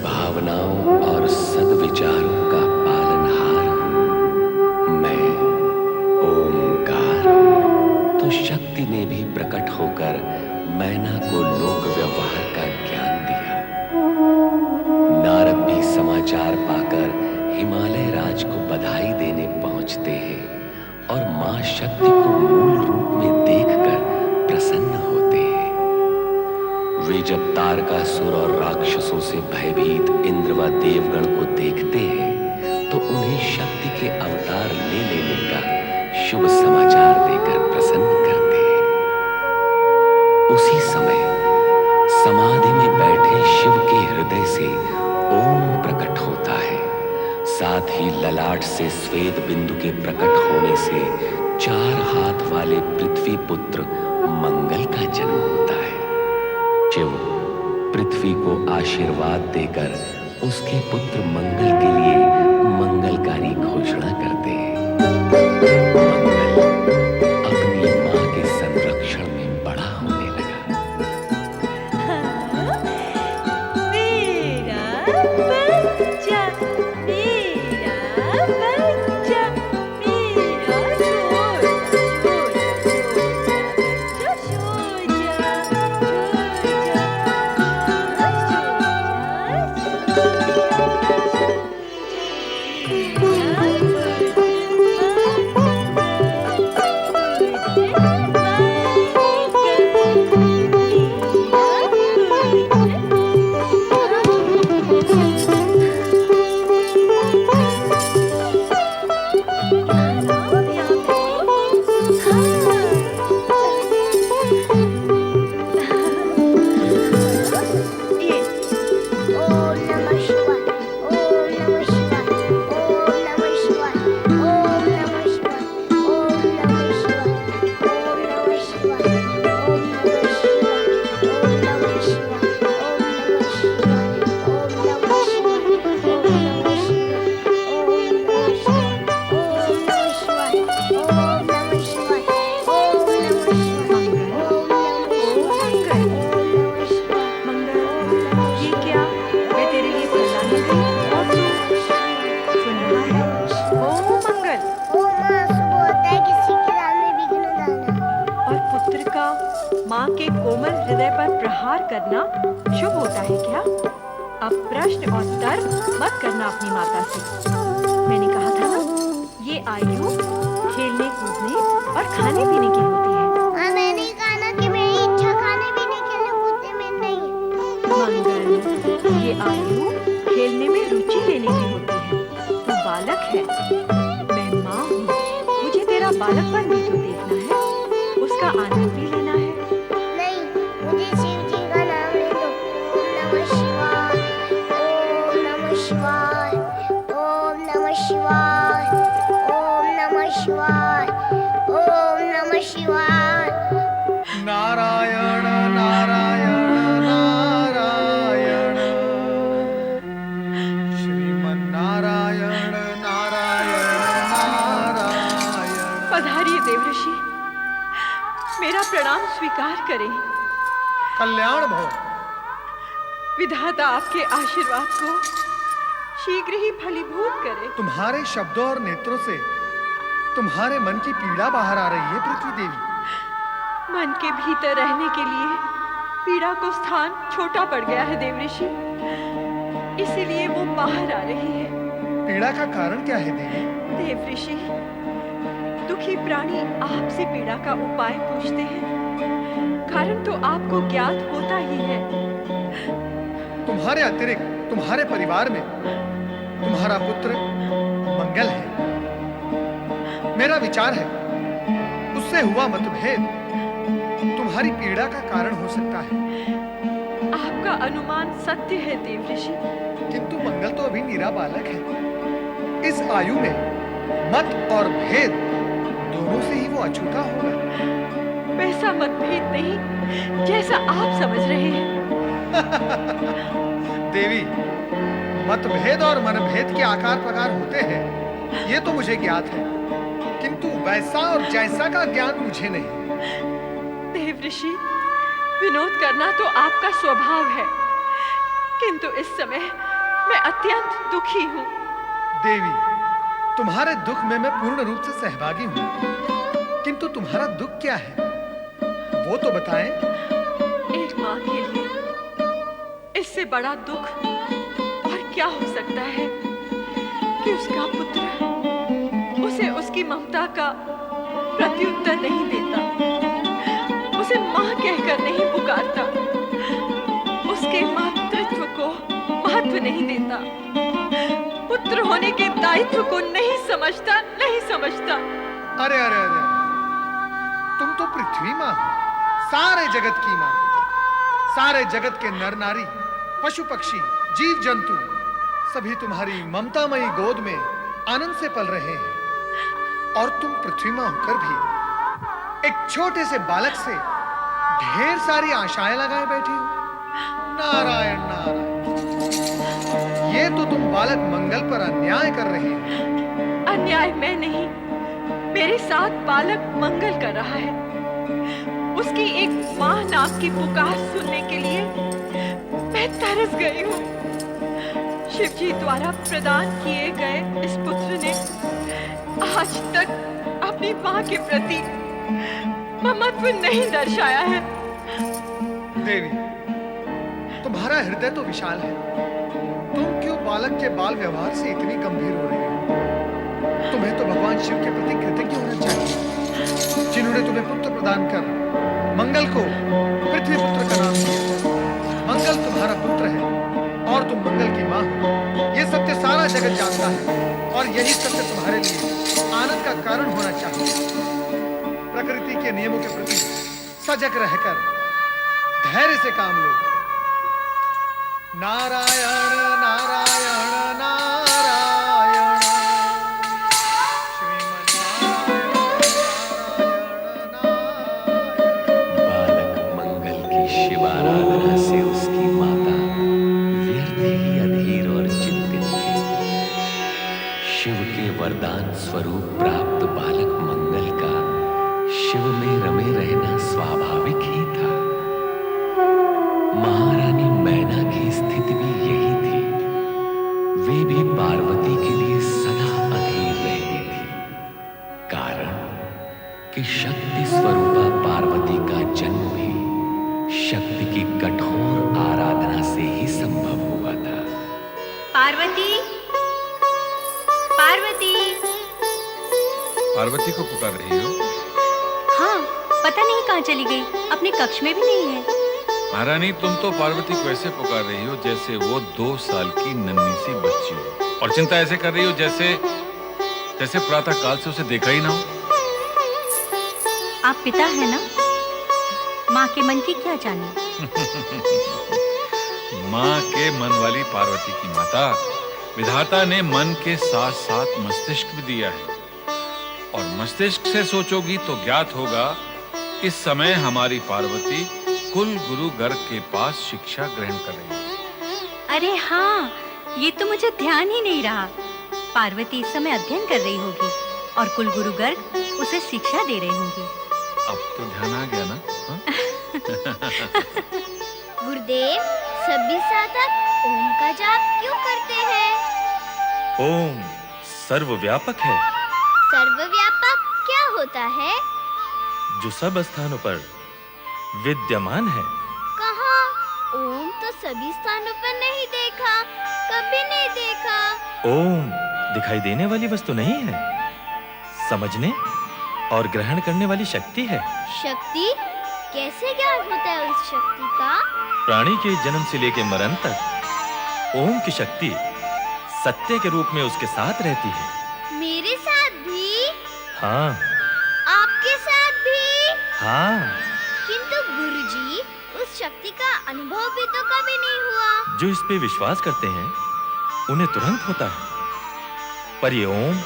सद्भावनाओं और सद्विचारों का पालनहार हूँ। मैं ओमकार हूँ। तो शक्ति ने भी प्रकट होकर मैना को लोक व्यवहार का ज्ञान दिया। नारद भी समाचार पाकर हिमालय राज को बधाई देने पहुंचते हैं और मां शक्ति को मूल रूप में देखकर प्रसन्न होते हैं। वे जब तारकासुर और राक्षसों से भयभीत इंद्र व देवगण को देखते हैं तो उन्हें शक्ति के अवतार ले लेने का शुभ समाचार देकर प्रसन्न करते हैं। उसी समय समाधि में बैठे शिव के हृदय से ओम प्रकट होता है। साथ ही ललाट से श्वेत बिंदु के प्रकट होने से 4 हाथ वाले पृथ्वी पुत्र मंगल का जन्म होता है। शिव पृथ्वी को आशीर्वाद देकर उसके पुत्र मंगल के लिए मंगलकारी घोषणा करते हैं। मंगल अपनी मां के संरक्षण में बड़ा होने लगा। माँ के कोमल हृदय पर प्रहार करना शुभ होता है क्या? अब प्रश्न और तर्क मत करना अपनी माता से। मैंने कहा था ना, ये आयु खेलने कूदने और खाने पीने की होती है। हाँ, मैंने कहा ना कि मेरी इच्छा खाने पीने खेलने कूदने में नहीं है। मंगल, ये आयु खेलने में रुचि लेने की होती है। तू बालक है, मैं माँ हूँ। मुझे तेरा बालकपन भी तो देखना है, उसका आनंद भी लेना है। नहीं, मुझे शिव जी का नाम ले दो। ओम नमः शिवाय, ओम नमः शिवाय, ओम नमः शिवाय, ओम नमः शिवाय, ओम नमः शिवाय। नारायण नारायण नारायण, श्रीमन्नारायण नारायण नारायण। पधारिए देवऋषि, मेरा प्रणाम स्वीकार करें। कल्याण भव। विधाता आपके आशीर्वाद को शीघ्र ही फलीभूत करे। तुम्हारे शब्दों और नेत्रों से तुम्हारे मन की पीड़ा बाहर आ रही है पृथ्वी देवी। मन के भीतर रहने के लिए पीड़ा को स्थान छोटा पड़ गया है देवऋषि, इसीलिए वो बाहर आ रही है। पीड़ा का कारण क्या है देवी? देवऋषि, दुखी प्राणी आपसे पीड़ा का उपाय पूछते हैं। कारण तो आपको ज्ञात होता ही है। तुम्हारे अतिरिक्त तुम्हारे परिवार में तुम्हारा पुत्र मंगल है। मेरा विचार है उससे हुआ मतभेद तुम्हारी पीड़ा का कारण हो सकता है। आपका अनुमान सत्य है देवऋषि, किंतु मंगल तो अभी निरा बालक है। इस आयु में मत और भेद दोनों से ही वो अछूता होगा। वैसा मतभेद नहीं जैसा आप समझ रहे हैं। देवी, मतभेद और मनभेद के आकार प्रकार होते हैं, ये तो मुझे ज्ञात है, किंतु वैसा और जैसा का ज्ञान मुझे नहीं। देवऋषि, विनोद करना तो आपका स्वभाव है, किंतु इस समय मैं अत्यंत दुखी हूँ। देवी, तुम्हारे दुख में मैं पूर्ण रूप से सहभागी हूँ, किंतु तुम्हारा दुख क्या है वो तो बताएं। एक माँ के लिए इससे बड़ा दुख और क्या हो सकता है कि उसका पुत्र उसे उसकी ममता का प्रत्युत्तर नहीं देता, उसे माँ कहकर नहीं पुकारता, उसके मातृत्व को महत्व नहीं देता, पुत्र होने के दायित्व को नहीं समझता। अरे अरे अरे, तुम तो पृथ्वी माँ हो, सारे जगत की माँ। सारे जगत के नर नारी, पशु पक्षी, जीव जंतु सभी तुम्हारी ममतामयी गोद में आनंद से पल रहे हैं, और तुम पृथ्वी माँ होकर भी एक छोटे से बालक से ढेर सारी आशाएं लगाए बैठी हो। नारायण नारायण, ये तो तुम बालक मंगल पर अन्याय कर रहे हैं। अन्याय मैं नहीं, मेरे साथ बालक मंगल कर रहा है। उसकी एक माँ नाम की पुकार सुनने के लिए मैं तरस गई हूँ। शिव जी द्वारा प्रदान किए गए इस पुत्र ने आज तक अपनी माँ के प्रति ममत्व नहीं दर्शाया है। देवी, तुम्हारा हृदय तो विशाल है, तुम क्यों बालक के बाल व्यवहार से इतनी गंभीर हो रही हो? तुम्हें तो भगवान शिव के प्रति कृतज्ञ होना चाहिए, जिन्होंने तुम्हें पुत्र प्रदान कर मंगल को पृथ्वी पुत्र का नाम दिया। मंगल तुम्हारा पुत्र है और तुम मंगल की माँ हो, ये सत्य सारा जगत जानता है, और यही सत्य तुम्हारे लिए आनंद का कारण होना चाहिए। प्रकृति के नियमों के प्रति सजग रहकर धैर्य से काम लो। नारायण नारायण नारायण, श्रीमन्नारायण नारायण। बालक मंगल की शिवाराधना से उसकी माता व्यर्थ ही अधीर और चिंतित थी। शिव के वरदान स्वरूप प्राप्त बालक मंगल का शिव में रमे रहना स्वाभाविक ही था। महारानी मैना की स्थिति भी यही थी। वे भी पार्वती के लिए सदा अधीर रहती थी, कारण कि शक्ति स्वरूपा पार्वती का जन्म भी शक्ति की कठोर आराधना से ही संभव हुआ था। पार्वती, पार्वती। पार्वती को पुकार रही हो? हाँ, पता नहीं कहाँ चली गई, अपने कक्ष में भी नहीं है। महारानी, तुम तो पार्वती को ऐसे पुकार रही हो जैसे वो 2 साल की नन्ही सी बच्ची हो, और चिंता ऐसे कर रही हो जैसे प्रातः काल से उसे देखा ही ना हो। आप पिता है ना, माँ के मन की क्या जाने। माँ के मन वाली पार्वती की माता विधाता ने मन के साथ साथ मस्तिष्क भी दिया है, और मस्तिष्क से सोचोगी तो ज्ञात होगा इस समय हमारी पार्वती कुल गुरु गर्ग के पास शिक्षा ग्रहण कर रही है। अरे हाँ, ये तो मुझे ध्यान ही नहीं रहा। पार्वती इस समय अध्ययन कर रही होगी और कुल गुरु गर्ग उसे शिक्षा दे रहे होंगे। अब तो ध्यान आ गया ना? गुरुदेव, सभी साधक ओम का जाप क्यों करते हैं? ओम सर्वव्यापक है, सर्वव्यापक क्या होता है? जो सब स्थानों पर विद्यमान है। कहाँ? ओम तो सभी स्थानों पर नहीं देखा, कभी नहीं देखा। ओम दिखाई देने वाली वस्तु नहीं है, समझने और ग्रहण करने वाली शक्ति है। शक्ति? कैसे ज्ञान होता है उस शक्ति का? प्राणी के जन्म से लेकर मरण तक ओम की शक्ति सत्य के रूप में उसके साथ रहती है। मेरे साथ भी? हाँ। आपके साथ भी? हाँ। किंतु गुरुजी, उस शक्ति का अनुभव भी तो कभी नहीं हुआ। जो इस पे विश्वास करते हैं उन्हें तुरंत होता है, पर ये ओम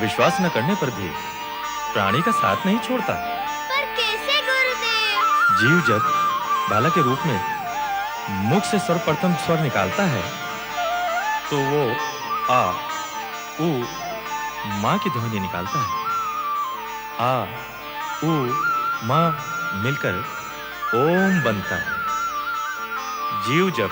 विश्वास न करने पर भी प्राणी का साथ नहीं छोड़ता। पर कैसे गुरुदेव? जीव जब बालक के रूप में मुख से सर्वप्रथम स्वर निकालता है तो वो आ उ माँ की ध्वनि निकालता है। आ उ माँ मिलकर ओम बनता है। जीव जब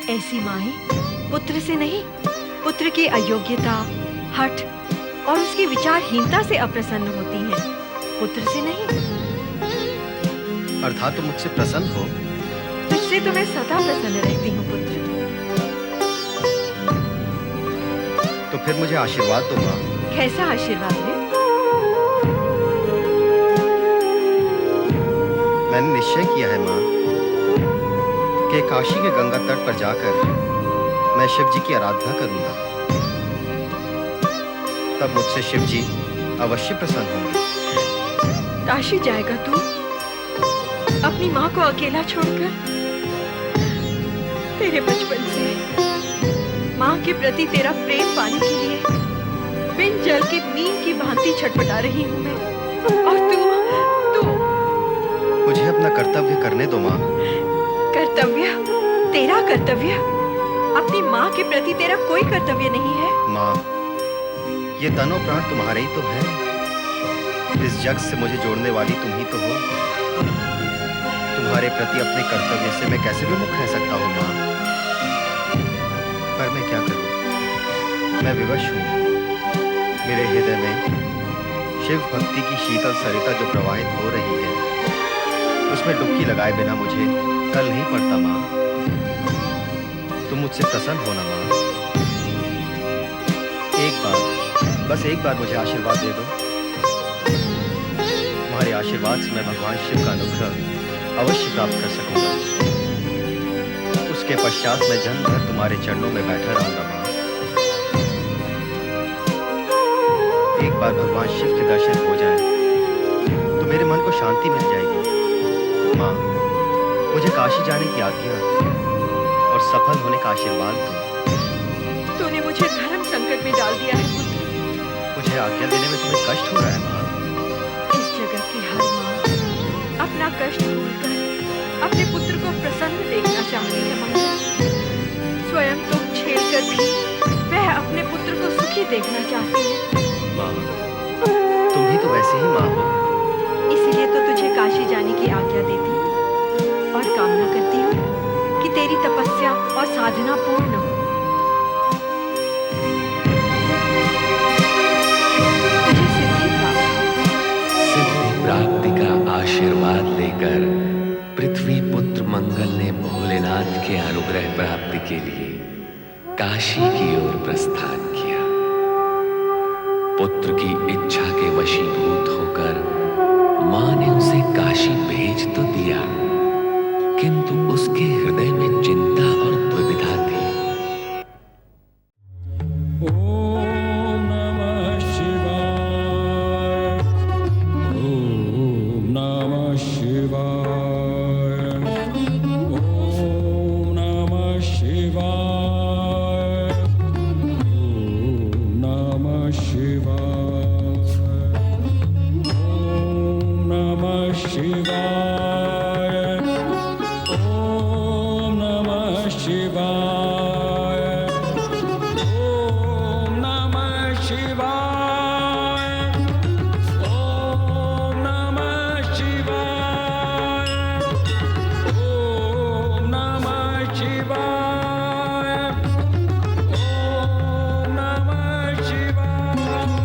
ऐसी माएं पुत्र से नहीं, पुत्र की अयोग्यता, हठ और उसकी विचारहीनता से अप्रसन्न होती हैं, पुत्र से नहीं। अर्थात तुम मुझसे प्रसन्न हो? तुझसे तो मैं सदा प्रसन्न रहती हूँ पुत्र। तो फिर मुझे आशीर्वाद दो माँ। कैसा आशीर्वाद है? मैंने निश्चय किया है माँ कि काशी के गंगा तट पर जाकर मैं शिव जी की आराधना करूंगा। तब मुझसे शिव जी अवश्य प्रसन्न होंगे। काशी जाएगा तू अपनी माँ को अकेला छोड़कर? तेरे बचपन से माँ के प्रति तेरा प्रेम पाने के लिए बिन जल के मीन की भांति छटपटा रही हूँ मैं, और तू मुझे अपना कर्तव्य करने दो माँ। कर्तव्य? तेरा कर्तव्य? अपनी माँ के प्रति तेरा कोई कर्तव्य नहीं है? माँ, ये तन और प्राण तुम्हारे ही तो है। इस जग से मुझे जोड़ने वाली तुम ही तो हो। तुम्हारे प्रति अपने कर्तव्य से मैं कैसे विमुख रह सकता हूँ माँ? पर मैं क्या करूँ? मैं विवश हूँ। मेरे हृदय में शिव भक्ति की शीतल सरिता जो प्रवाहित हो रही है, उसमें डुबकी लगाए बिना मुझे कल नहीं पड़ता माँ। तुम मुझसे प्रसन्न होना माँ। एक बार, बस एक बार मुझे आशीर्वाद दे दो। तुम्हारे आशीर्वाद से मैं भगवान शिव का अनुग्रह अवश्य प्राप्त कर सकूंगा। उसके पश्चात मैं जन्म भर तुम्हारे चरणों में बैठा रहूंगा माँ। एक बार भगवान शिव के दर्शन हो जाए तो मेरे मन को शांति मिल जाएगी। माँ, मुझे काशी जाने की आज्ञा और सफल होने का आशीर्वाद दो। तूने मुझे धर्म संकट में डाल दिया है पुत्र। मुझे आज्ञा देने में तुम्हें कष्ट हो रहा है माँ। इस जगत की हर माँ अपना कष्ट भूलकर अपने पुत्र को प्रसन्न देखना चाहती है मंगल। स्वयं तो झेल कर भी वह अपने पुत्र को सुखी देखना चाहती है। माँ, तुम भी तो वैसे ही माँ हो। इसलिए तो तुझे काशी जाने की आज्ञा देती हूँ और कामना करती हूँ कि तेरी तपस्या और साधना पूर्ण हो। तुझे सिद्धि प्राप्त हो। सिद्धि प्राप्ति का आशीर्वाद लेकर पृथ्वी पुत्र मंगल ने भोलेनाथ के अनुग्रह प्राप्ति के लिए काशी की ओर प्रस्थान किया। पुत्र की इच्छा के वशीभूत होकर मां ने उसे काशी भेज तो दिया, किंतु उसके हृदय में चिंता और दुविधा थी। ओम नमः शिवाय। ओम नमः शिवाय। ओम नमः शिवाय। ओम नमः शिवाय। ओम नमः शिवाय। ओम नमः शिवाय। ओम नमः शिवाय। ओम नमः शिवाय।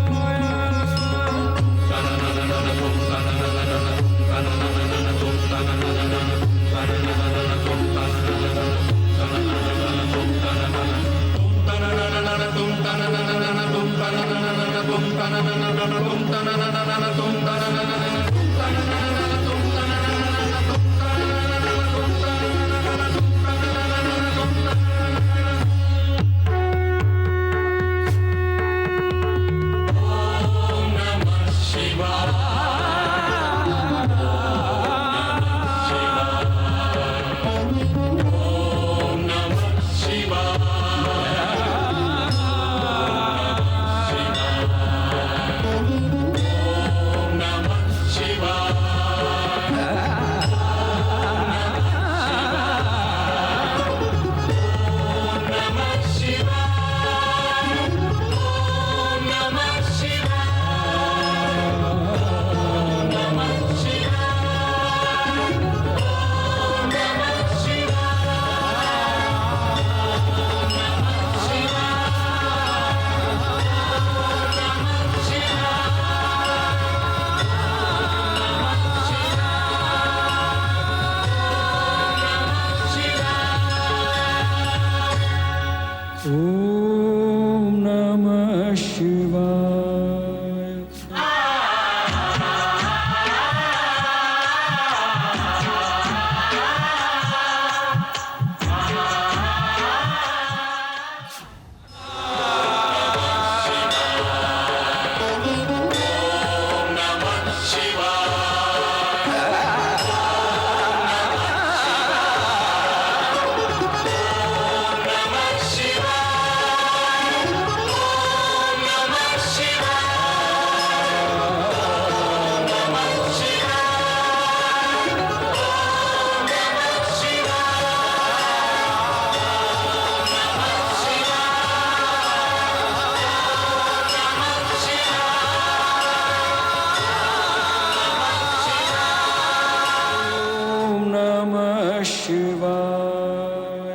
ओम नमः शिवाय। ओम नमः ॐ नमः शिवाय ॐ नमः शिवाय